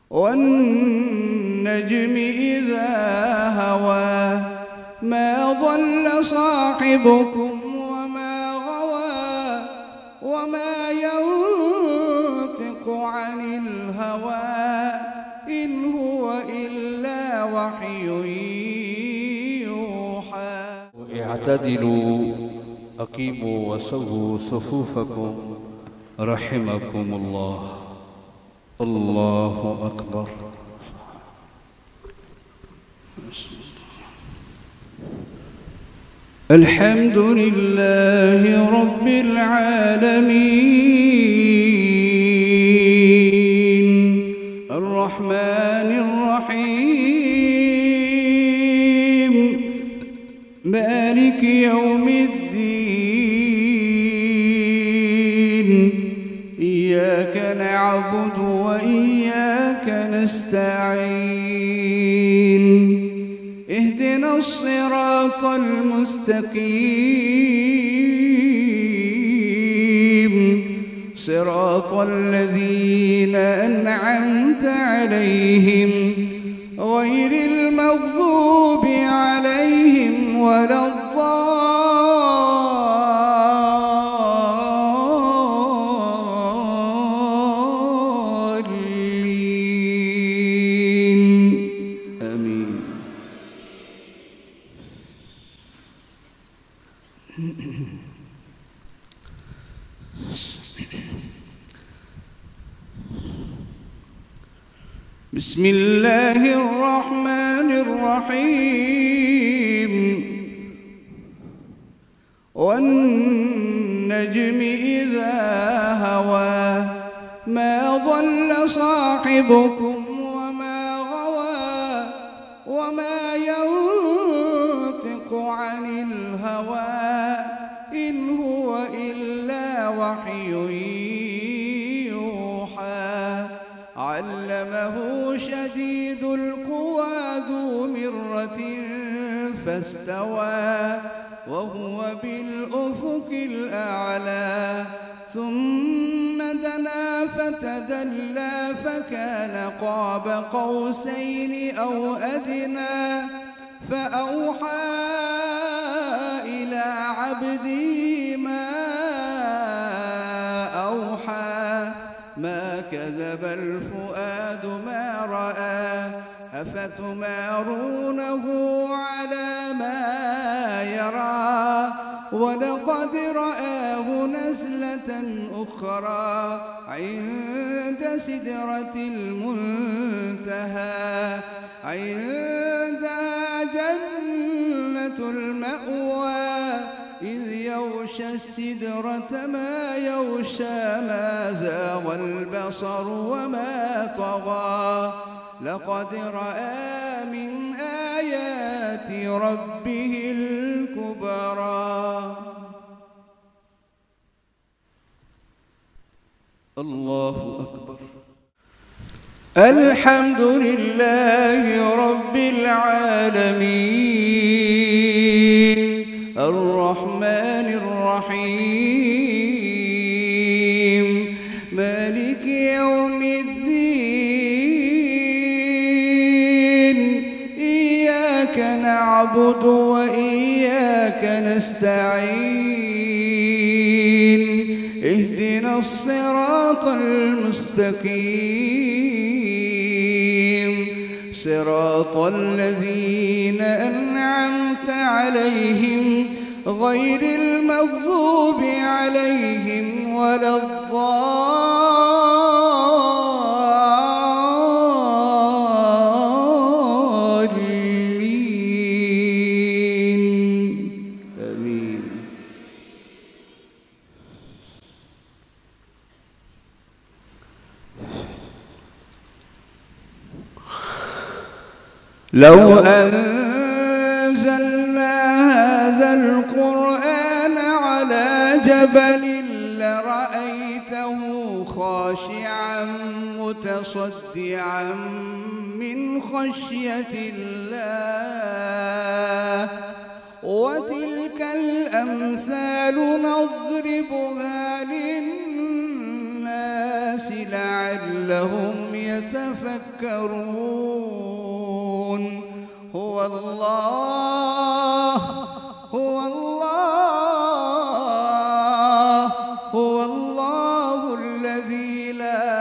والنجم إذا هوى ما ضل صاحبكم وما غوى وما ينطق عن الهوى إن هو إلا وحي يوحى. اعتدلوا أقيموا وسووا صفوفكم رحمكم الله. الله أكبر. الحمد لله رب العالمين الرحمن الرحيم مالك يوم الدين إياك نعبد وإياك نستعين اهدنا الصراط المستقيم صراط الذين أنعمت عليهم غير المغضوب عليهم ولا الضالين آمين. بسم الله الرحمن الرحيم والنجم إذا هوى ما ضل صاحبكم وما غوى وما ينطق عن الهوى إن هو إلا وحي يوحى. علمه شديد القوى ذو مرة فاستوى وهو بالأفق الأعلى ثم دنا فتدلى فكان قاب قوسين أو أدنى فأوحى إلى عبده ما أوحى ما كذب الفؤاد ما رأى أفتمارونه على ما يرى ولقد رآه نزلة أخرى عند سدرة المنتهى عندها جنة المأوى إذ يغشى السدرة ما يغشى ما زاغ البصر وما طغى لقد رأى من آيات ربه الكبرى. الله أكبر. الحمد لله رب العالمين الرحمن الرحيم مالك يوم الدين إياك نعبد وإياك نستعين اهدنا الصراط المستقيم صراط الذين أنعمت عليهم غير المغضوب عليهم ولا الضالين آمين. لو أنزلنا هذا القرآن على جبل لرأيته خاشعا متصدعا من خشية الله وتلك الأمثال نضربها للناس لعلهم يتفكرون. هو الله هو الله هو الله الذي لا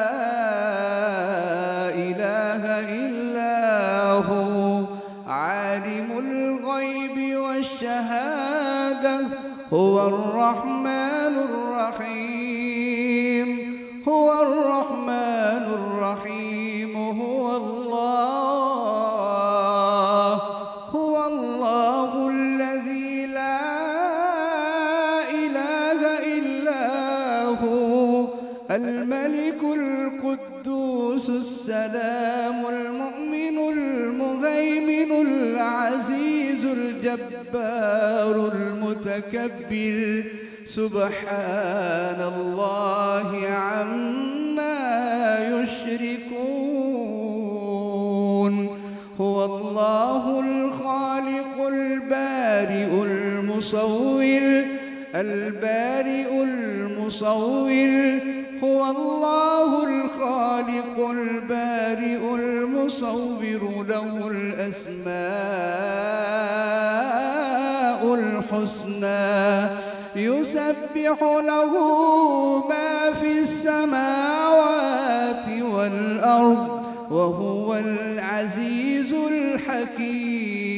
إله إلا هو عالم الغيب والشهادة هو الرحمن الرحيم هو الرحمن الرحيم هو الله الذي لا إله إلا هو الملك القدوس السلام المؤمن المهيمن العزيز الجبار المتكبر سبحان الله عما يشركون. هو الله الخالق البارئ المصور هو الله الخالق البارئ المصور له الأسماء الحسنى يسبح له ما في السماوات والأرض وهو العزيز الحكيم.